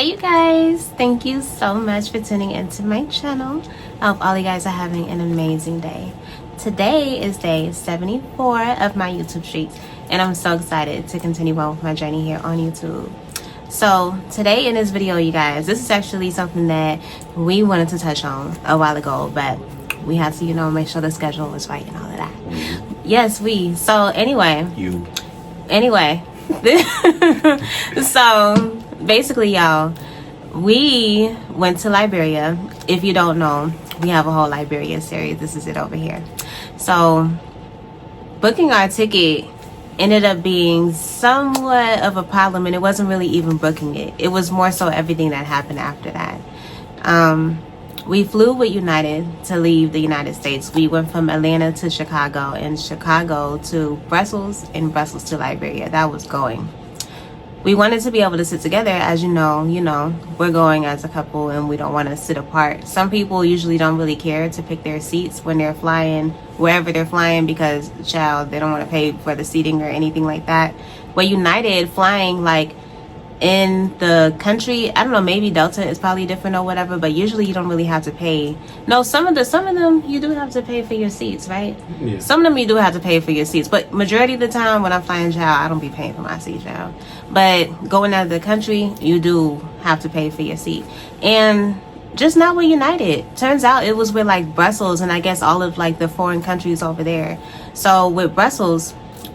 Hey you guys, thank you so much for tuning into my channel. I hope all you guys are having an amazing day. Today is day 74 of my YouTube streak, and I'm so excited to continue on with my journey here on YouTube. So today in this video, you guys, this is actually something that we wanted to touch on a while ago, but we had to, make sure the schedule was right and all of that. Yes, we. So anyway. So basically, y'all, we went to Liberia. If you don't know, we have a whole Liberia series. This is it over here. So booking our ticket ended up being somewhat of a problem, and it wasn't really even booking it. It was more so everything that happened after that. We flew with United to leave the United States. We went from Atlanta to Chicago, and Chicago to Brussels, and Brussels to Liberia. That was going. We wanted to be able to sit together. As you know, we're going as a couple and we don't want to sit apart. Some people usually don't really care to pick their seats when they're flying, wherever they're flying, because, child, they don't want to pay for the seating or anything like that. But United flying, like, in the country, I don't know, maybe Delta is probably different or whatever, but usually you don't really have to pay. No, some of them you do have to pay for your seats, right? Yeah. Some of them you do have to pay for your seats, but majority of the time when I'm flying, child, I don't be paying for my seat, child. But going out of the country, you do have to pay for your seat. And just not with United. Turns out it was with like Brussels and I guess all of like the foreign countries over there. So with Brussels,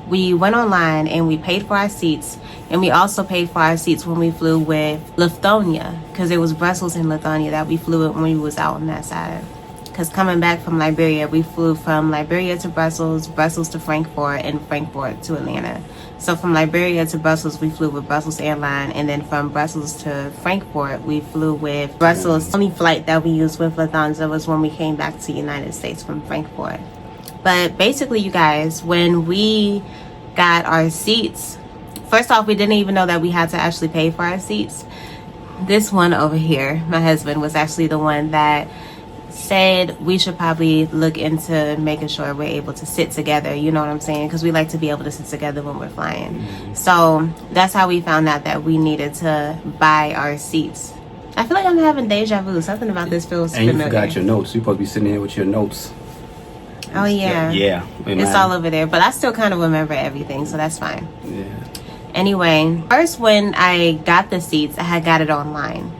we went online and we paid for our seats, and we also paid for our seats when we flew with Lufthansa, because it was Brussels and Lufthansa that we flew with when we was out on that side. Because coming back from Liberia, we flew from Liberia to Brussels, Brussels to Frankfurt, and Frankfurt to Atlanta. So from Liberia to Brussels, we flew with Brussels Airlines, and then from Brussels to Frankfurt, we flew with Brussels. The only flight that we used with Lufthansa was when we came back to the United States from Frankfurt. But basically, you guys, when we got our seats, first off, we didn't even know that we had to actually pay for our seats. This one over here, my husband, was actually the one that said we should probably look into making sure we're able to sit together, you know what I'm saying? Because we like to be able to sit together when we're flying. So that's how we found out that we needed to buy our seats. I feel like I'm having deja vu. Something about this feels familiar. And you forgot your notes. You're supposed to be sitting here with your notes. Oh yeah. Yeah. It's all over there, but I still kind of remember everything, so that's fine. Yeah. Anyway, first when I got the seats, I had got it online.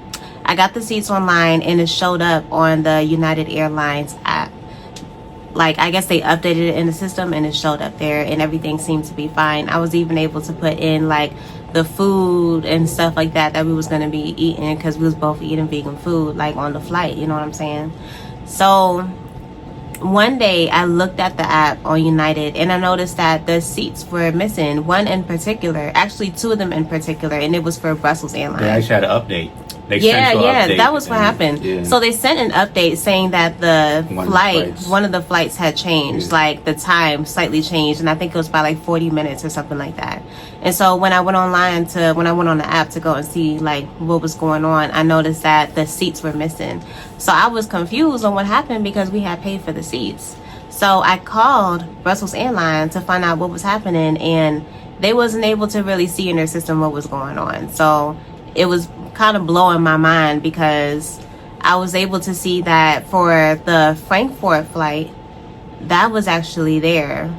I got the seats online and it showed up on the United Airlines app. Like, I guess they updated it in the system and it showed up there and everything seemed to be fine. I was even able to put in like the food and stuff like that we was going to be eating, because we was both eating vegan food like on the flight, you know what I'm saying? So one day I looked at the app on United and I noticed that the seats were missing. One in particular, actually two of them in particular, and it was for Brussels Airlines. They actually had an update. Update, that was what happened. Yeah. So they sent an update saying that one of the flights had changed, like the time slightly changed, and I think it was by like 40 minutes or something like that. And so when I went on the app to go and see like what was going on, I noticed that the seats were missing. So I was confused on what happened because we had paid for the seats. So I called Brussels Airlines to find out what was happening, and they wasn't able to really see in their system what was going on. So it was kind of blowing my mind, because I was able to see that for the Frankfurt flight, that was actually there,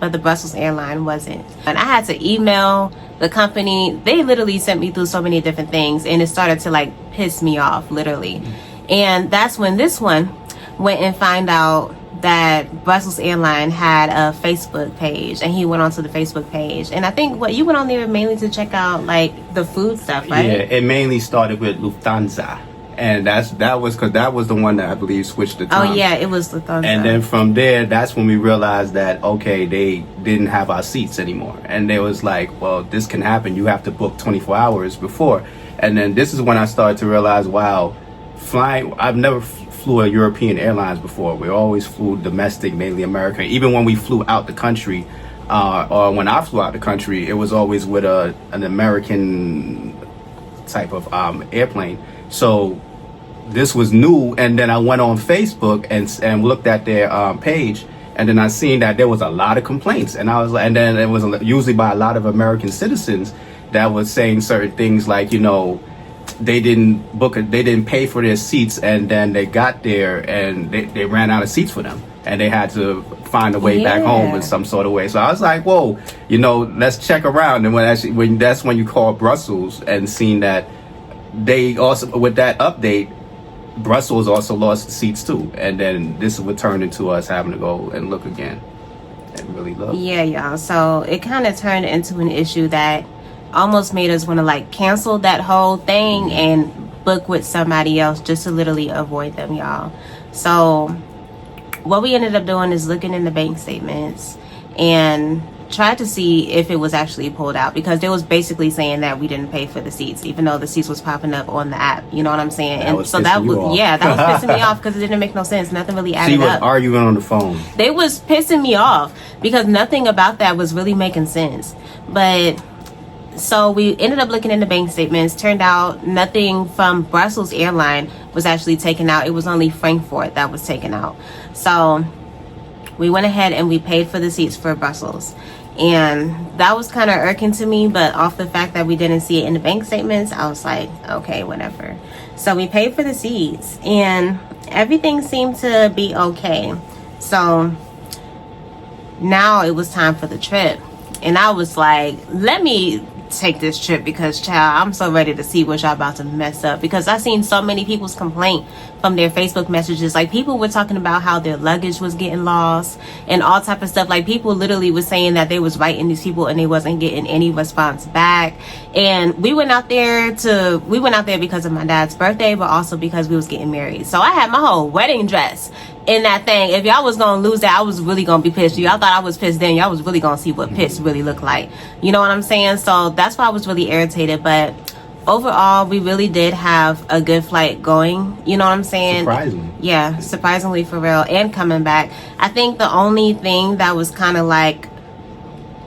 but the Brussels airline wasn't. And I had to email the company. They literally sent me through so many different things, and it started to like piss me off, literally. And that's when this one went and find out that Brussels Airlines had a Facebook page, and he went onto the Facebook page. And I think you went on there mainly to check out like the food stuff, right? Yeah, it mainly started with Lufthansa, and that was because that was the one that I believe switched the time. Oh yeah, it was Lufthansa. And then from there, that's when we realized that okay, they didn't have our seats anymore, and they was like, well, this can happen. You have to book 24 hours before. And then this is when I started to realize, wow, flying. I've never flew a European airlines before. We always flew domestic, mainly American. Even when we flew out the country, or when I flew out the country, it was always with an American type of airplane. So this was new, and then I went on Facebook and looked at their page, and then I seen that there was a lot of complaints, and and then it was usually by a lot of American citizens that was saying certain things like, they didn't book it. They didn't pay for their seats, and then they got there and they ran out of seats for them, and they had to find a way back home in some sort of way. So I was like, whoa, let's check around. And that's when you call Brussels and seen that they also, with that update, Brussels also lost seats too. And then this would turn into us having to go and look again and really look. Yeah, y'all. So it kind of turned into an issue that almost made us want to like cancel that whole thing and book with somebody else just to literally avoid them, y'all. So what we ended up doing is looking in the bank statements and tried to see if it was actually pulled out, because they was basically saying that we didn't pay for the seats, even though the seats was popping up on the app. You know what I'm saying? That was pissing me off because it didn't make no sense. Nothing really added up. She was arguing on the phone. They was pissing me off because nothing about that was really making sense. But so we ended up looking in the bank statements. Turned out nothing from Brussels Airline was actually taken out. It was only Frankfurt that was taken out. So we went ahead and we paid for the seats for Brussels. And that was kind of irking to me, but off the fact that we didn't see it in the bank statements, I was like, okay, whatever. So we paid for the seats and everything seemed to be okay. So now it was time for the trip. And I was like, let me take this trip, because child, I'm so ready to see what y'all about to mess up, because I seen so many people's complaint from their Facebook messages. Like, people were talking about how their luggage was getting lost and all type of stuff. Like, people literally was saying that they was writing these people and they wasn't getting any response back. And we went out there because of my dad's birthday, but also because we was getting married. So I had my whole wedding dress in that thing. If y'all was gonna lose that, I was really gonna be pissed. Y'all thought I was pissed then. Y'all was really gonna see what pissed really looked like. You know what I'm saying? So that's why I was really irritated. But overall, we really did have a good flight going. You know what I'm saying? Surprisingly. Yeah, surprisingly, for real. And coming back. I think the only thing that was kind of like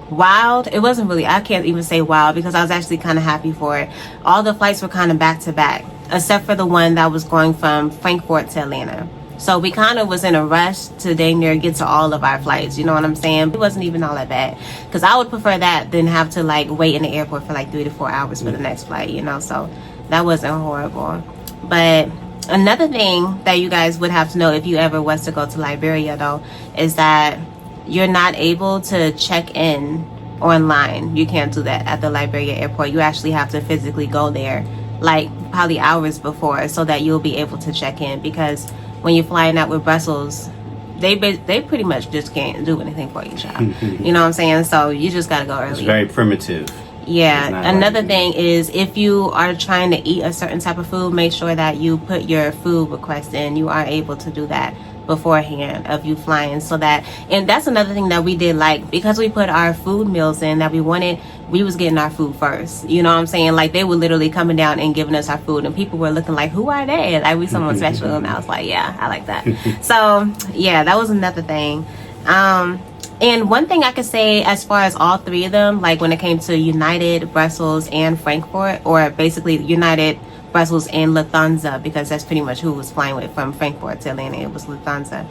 wild, it wasn't really, I can't even say wild, because I was actually kind of happy for it. All the flights were kind of back to back, except for the one that was going from Frankfurt to Atlanta. So we kind of was in a rush to dang near get to all of our flights. You know what I'm saying? It wasn't even all that bad, because I would prefer that than have to like wait in the airport for like 3 to 4 hours for the next flight, so that wasn't horrible. But another thing that you guys would have to know if you ever was to go to Liberia, though, is that you're not able to check in online. You can't do that at the Liberia airport. You actually have to physically go there like probably hours before, so that you'll be able to check in, because when you're flying out with Brussels, they pretty much just can't do anything for you, child. You know what I'm saying? So you just gotta go early. It's very primitive. Yeah. Another thing is, if you are trying to eat a certain type of food, make sure that you put your food request in. You are able to do that beforehand of you flying, so that, and that's another thing that we did, like, because we put our food meals in that we wanted, we was getting our food first. You know what I'm saying? Like, they were literally coming down and giving us our food, and people were looking like, who are they? Like, we someone special. And I was like, yeah, I like that. So yeah, that was another thing. And one thing I could say, as far as all three of them, like when it came to United, Brussels, and Frankfurt, or basically United, Brussels, and Lufthansa, because that's pretty much who was flying with from Frankfurt to Atlanta. It was Lufthansa.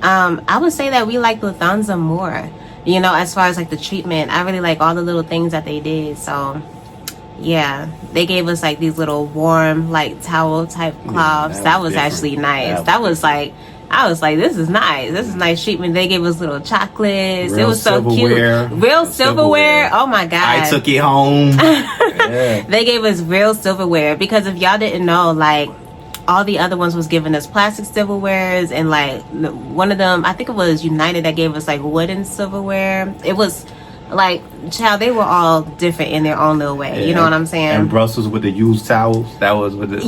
I would say that we like Lufthansa more, as far as like the treatment. I really like all the little things that they did. So yeah, they gave us like these little warm like towel type cloths. That was actually nice. That was like, I was like, this is nice. This is nice treatment. They gave us little chocolates. It was so cute. Real silverware. Oh my God. I took it home. Yeah. They gave us real silverware, because if y'all didn't know, like, all the other ones was giving us plastic silverwares, and like one of them, I think it was United, that gave us like wooden silverware. It was like, child, they were all different in their own little way. You know what I'm saying? And Brussels with the used towels. That was with the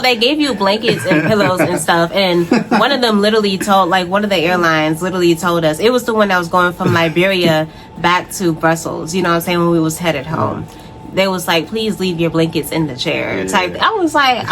they gave you blankets and pillows and stuff. And one of them literally told, like, one of the airlines literally told us, it was the one that was going from Liberia back to Brussels. You know what I'm saying? When we was headed home. They was like, please leave your blankets in the chair type. I was like,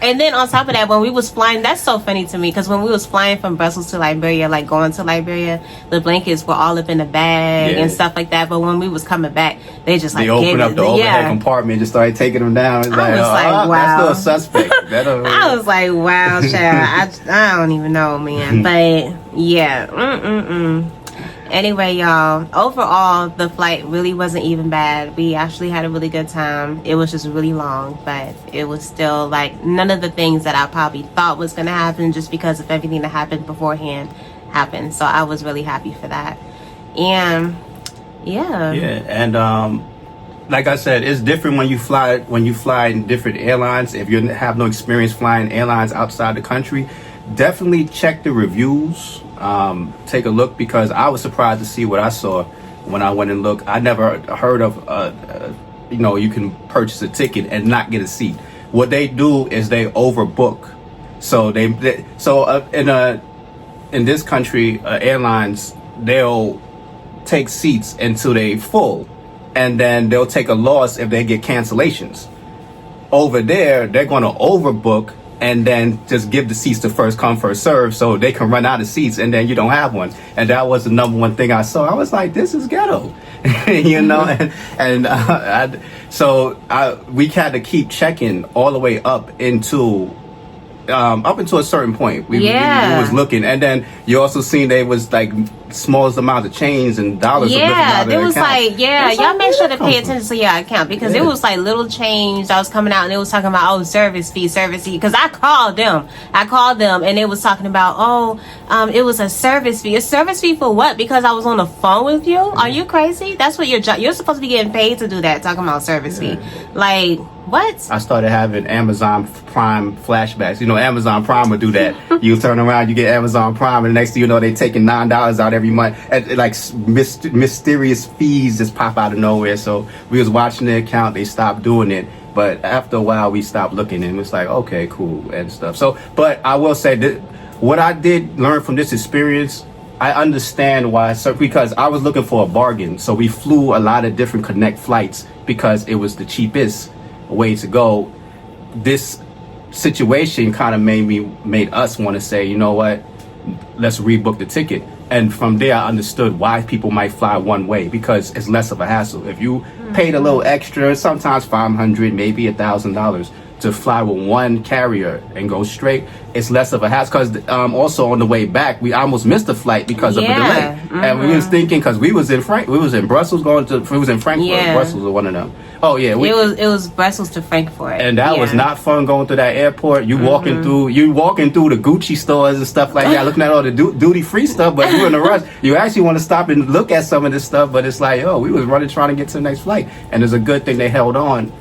And then on top of that, when we was flying, that's so funny to me, because when we was flying from Brussels to Liberia, like going to Liberia, the blankets were all up in the bag and stuff like that. But when we was coming back, they just like, they opened up the overhead compartment and just started taking them down. It's I was like, wow, that's still a suspect. I was like, wow, child. I don't even know, man. But yeah, Anyway, y'all, overall, the flight really wasn't even bad. We actually had a really good time. It was just really long, but it was still like none of the things that I probably thought was going to happen just because of everything that happened beforehand happened. So I was really happy for that. And yeah. Yeah, and like I said, it's different when you fly in different airlines. If you have no experience flying airlines outside the country, definitely check the reviews. Take a look, because I was surprised to see what I saw when I went and looked. I never heard of you can purchase a ticket and not get a seat. What they do is they overbook. So in this country, airlines, they'll take seats until they full, and then they'll take a loss if they get cancellations. Over there, they're going to overbook and then just give the seats to first come first serve, so they can run out of seats and then you don't have one. And that was the number one thing I saw. I was like, this is ghetto. We had to keep checking all the way up into a certain point. We was looking, and then you also seen they was like smallest amount of change and dollars. Yeah, it was like, y'all make sure to pay attention to your account, because it was like little change that was coming out, and it was talking about service fee. Because I called them, and it was talking about it was a service fee. A service fee for what? Because I was on the phone with you? Are you crazy? That's what you're supposed to be getting paid to do that. Talking about service fee, like. What? I started having Amazon Prime flashbacks. You know, Amazon Prime would do that. You turn around, you get Amazon Prime, and the next thing you know, they're taking $9 out every month. And like mysterious fees just pop out of nowhere. So we was watching the account, they stopped doing it. But after a while, we stopped looking, and it was like, okay, cool, and stuff. So, but I will say that what I did learn from this experience, I understand why. So, because I was looking for a bargain. So we flew a lot of different connect flights because it was the cheapest way to go. This situation kind of made us want to say, you know what, let's rebook the ticket. And from there I understood why people might fly one way, because it's less of a hassle. If you paid a little extra, sometimes $500, maybe $1,000 to fly with one carrier and go straight, it's less of a hassle. Because also on the way back, we almost missed the flight because of a delay. And we was thinking, because we was in Brussels we was in Frankfurt, Brussels or one of them. Oh yeah, it was Brussels to Frankfurt, and that was not fun going through that airport. You walking through the Gucci stores and stuff like that, looking at all the duty free stuff. But you're in a rush. You actually want to stop and look at some of this stuff, but it's like, we was running trying to get to the next flight, and it's a good thing they held on.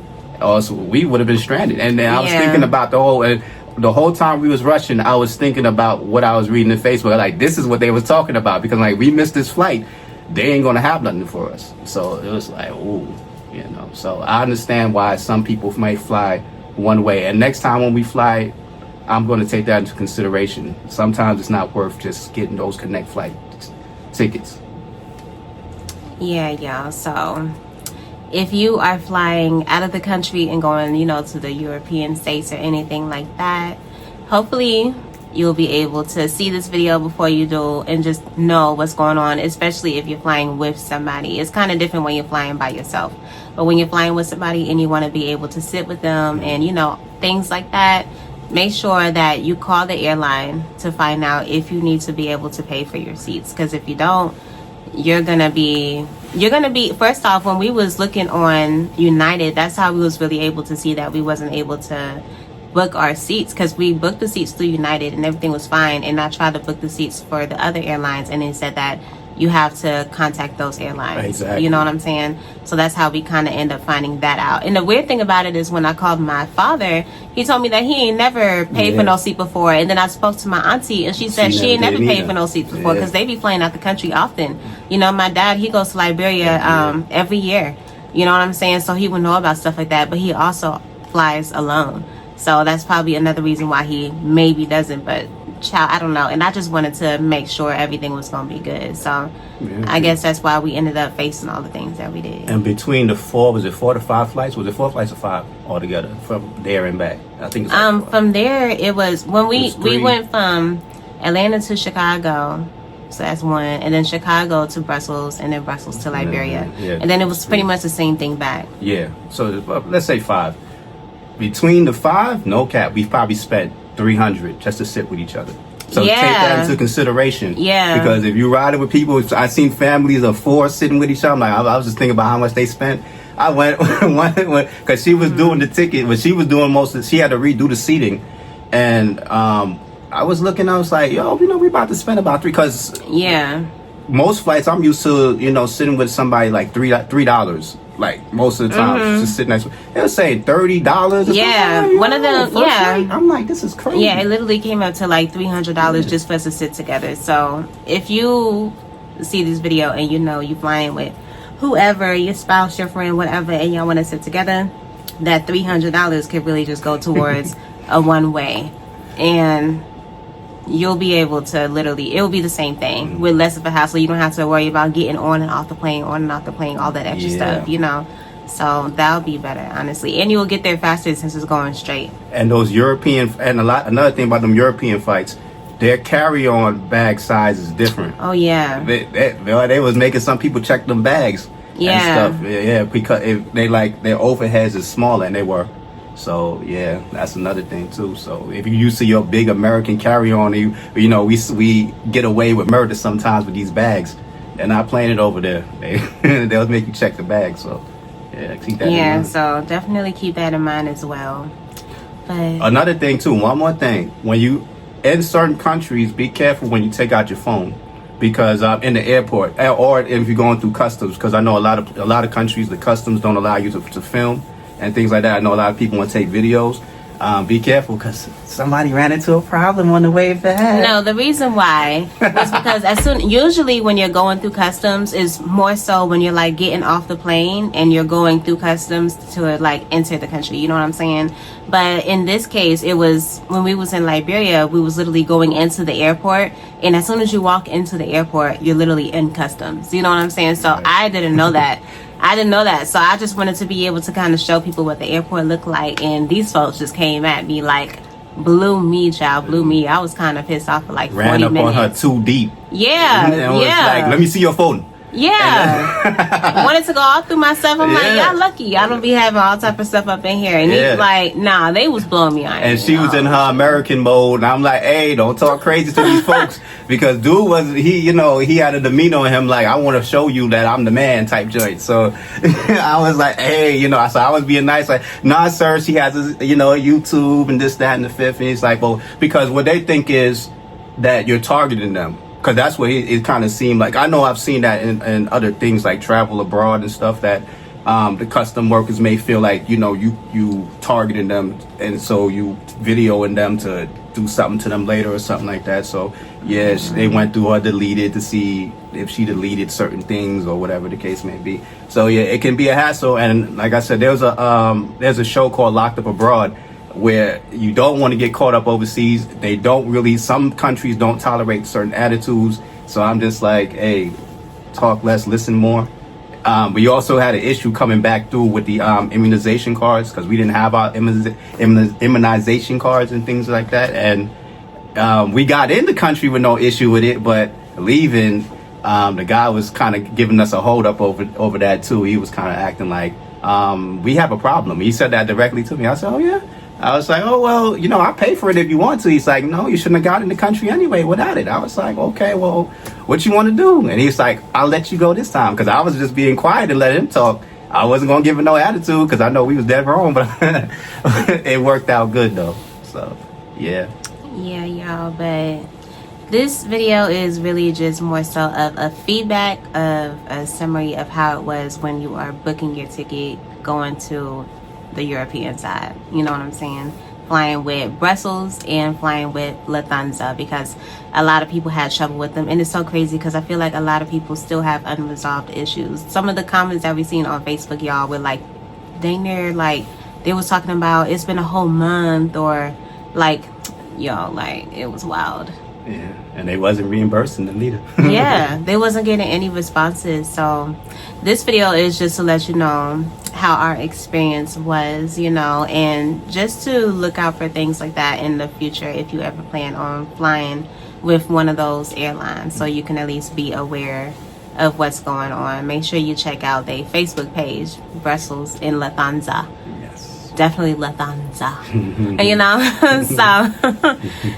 Also, we would have been stranded. And then I was thinking about the whole time we was rushing, I was thinking about what I was reading in Facebook. Like, this is what they was talking about, because like we missed this flight, they ain't gonna have nothing for us. So it was like, ooh. So I understand why some people might fly one way, and next time when we fly, I'm going to take that into consideration. Sometimes it's not worth just getting those connect flight tickets. Yeah, y'all. So if you are flying out of the country and going, to the European states or anything like that, hopefully you'll be able to see this video before you do and just know what's going on, especially if you're flying with somebody. It's kind of different when you're flying by yourself. But when you're flying with somebody and you want to be able to sit with them and, things like that, make sure that you call the airline to find out if you need to be able to pay for your seats. Because if you don't, you're gonna be first off, when we was looking on United, that's how we was really able to see that we wasn't able to book our seats, because we booked the seats through United and everything was fine, and I tried to book the seats for the other airlines and it said that you have to contact those airlines. Exactly. You know what I'm saying? So that's how we kind of end up finding that out. And the weird thing about it is when I called my father, he told me that he ain't never paid for no seat before. And then I spoke to my auntie and she said she ain't never paid for no seats before, because they be flying out the country often. My dad, he goes to Liberia every year. You know what I'm saying? So he would know about stuff like that, but he also flies alone. So that's probably another reason why he maybe doesn't, but child, I don't know. And I just wanted to make sure everything was going to be good. So I guess that's why we ended up facing all the things that we did. And between the 4 to 5 flights? Was it 4 flights or 5 altogether from there and back? I think it's like from there, it was when we went from Atlanta to Chicago. So that's 1, and then Chicago to Brussels, and then Brussels to Liberia. And then it was pretty much the same thing back. Yeah. So let's say 5. Between the 5, no cap, we probably spent $300 just to sit with each other. So take that into consideration. Yeah. Because if you riding with people, I seen families of 4 sitting with each other. I'm like, I was just thinking about how much they spent. I went because she was doing the ticket, but she was doing she had to redo the seating, and I was looking. I was like, yo, we about to spend about because most flights I'm used to, sitting with somebody like $3. Like most of the time, just sitting next to they were saying $30. Yeah, one of them. Yeah, I'm like, this is crazy. Yeah, it literally came up to like $300 just for us to sit together. So if you see this video and you flying with whoever, your spouse, your friend, whatever, and y'all want to sit together, that $300 could really just go towards a one-way, and you'll be able to it'll be the same thing with less of a hassle. You don't have to worry about getting on and off the plane, all that extra stuff, so that'll be better, honestly, and you will get there faster since it's going straight. And those European, and another thing about them European flights, their carry-on bag size is different. Oh yeah, they was making some people check them bags and stuff, because their overheads is smaller, and they were. So yeah, that's another thing too. So if you're used to your big American carry-on, we get away with murder sometimes with these bags. They're not playing it over there. They'll make you check the bag. So yeah, keep that in mind. So definitely keep that in mind as well. But another thing too, one more thing, when you in certain countries, be careful when you take out your phone, because in the airport or if you're going through customs, because I know a lot of countries, the customs don't allow you to film and things like that. I know a lot of people want to take videos. Be careful, because somebody ran into a problem on the way back. No, the reason why was because usually when you're going through customs is more so when you're like getting off the plane and you're going through customs to like enter the country. You know what I'm saying? But in this case, it was when we was in Liberia, we was literally going into the airport, and as soon as you walk into the airport, you're literally in customs. You know what I'm saying? So I didn't know that. So I just wanted to be able to kind of show people what the airport looked like, and these folks just came at me like, blew me. I was kind of pissed off for like 40 minutes. Ran up on her too deep. Yeah, and was like, let me see your phone. Yeah. Wanted to go all through my stuff. I'm like, y'all lucky. I don't be having all type of stuff up in here. And he's like, nah, they was blowing me on. And she was in her American mode. And I'm like, hey, don't talk crazy to these folks. Because dude he had a demeanor on him like, I want to show you that I'm the man type joint. So I was like, hey, so I was being nice. Like, nah, sir, she has, YouTube and this, that, and the fifth. And he's like, well, because what they think is that you're targeting them. Because that's what it kind of seemed like. I know I've seen that in other things like travel abroad and stuff, that the custom workers may feel like, you targeting them, and so you videoing them to do something to them later or something like that. So yeah, they went through her deleted to see if she deleted certain things or whatever the case may be. So yeah, it can be a hassle. And like I said, there's a show called Locked Up Abroad, where you don't want to get caught up overseas. Some countries don't tolerate certain attitudes. So I'm just like, hey, talk less, listen more. We also had an issue coming back through with the immunization cards, because we didn't have our immunization cards and things like that. And we got in the country with no issue with it, but leaving, the guy was kind of giving us a hold up over that too. He was kind of acting like, we have a problem. He said that directly to me. I said, oh yeah. I was like, oh, well, I pay for it if you want to. He's like, no, you shouldn't have got in the country anyway without it. I was like, okay, well, what you want to do? And he's like, I'll let you go this time, because I was just being quiet and let him talk. I wasn't going to give him no attitude, because I know we was dead wrong, but it worked out good, though. So, yeah. Yeah, y'all, but this video is really just more so of a feedback, of a summary of how it was when you are booking your ticket going to the European side. You know what I'm saying? Flying with Brussels and flying with Lufthansa, because a lot of people had trouble with them. And it's so crazy, because I feel like a lot of people still have unresolved issues. Some of the comments that we've seen on Facebook, y'all, were like, dang near, like, they was talking about it's been a whole month, or like, y'all, like, it was wild. Yeah, and they wasn't reimbursing them either. Yeah, they wasn't getting any responses. So this video is just to let you know how our experience was, and just to look out for things like that in the future if you ever plan on flying with one of those airlines, so you can at least be aware of what's going on. Make sure you check out their Facebook page, Brussels and Lafthansa. Yes. definitely Lufthansa. You know, so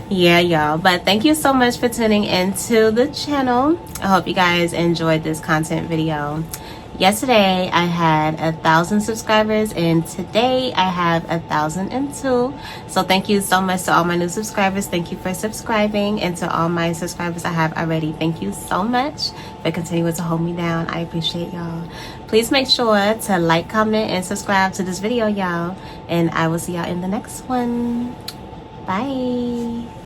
yeah, y'all. But thank you so much for tuning into the channel. I hope you guys enjoyed this content video. Yesterday I had 1,000 subscribers, and today I have 1,002. So thank you so much to all my new subscribers. Thank you for subscribing, and to all my subscribers I have already, thank you so much for continuing to hold me down. I appreciate y'all. Please make sure to like, comment, and subscribe to this video, y'all, and I will see y'all in the next one. Bye.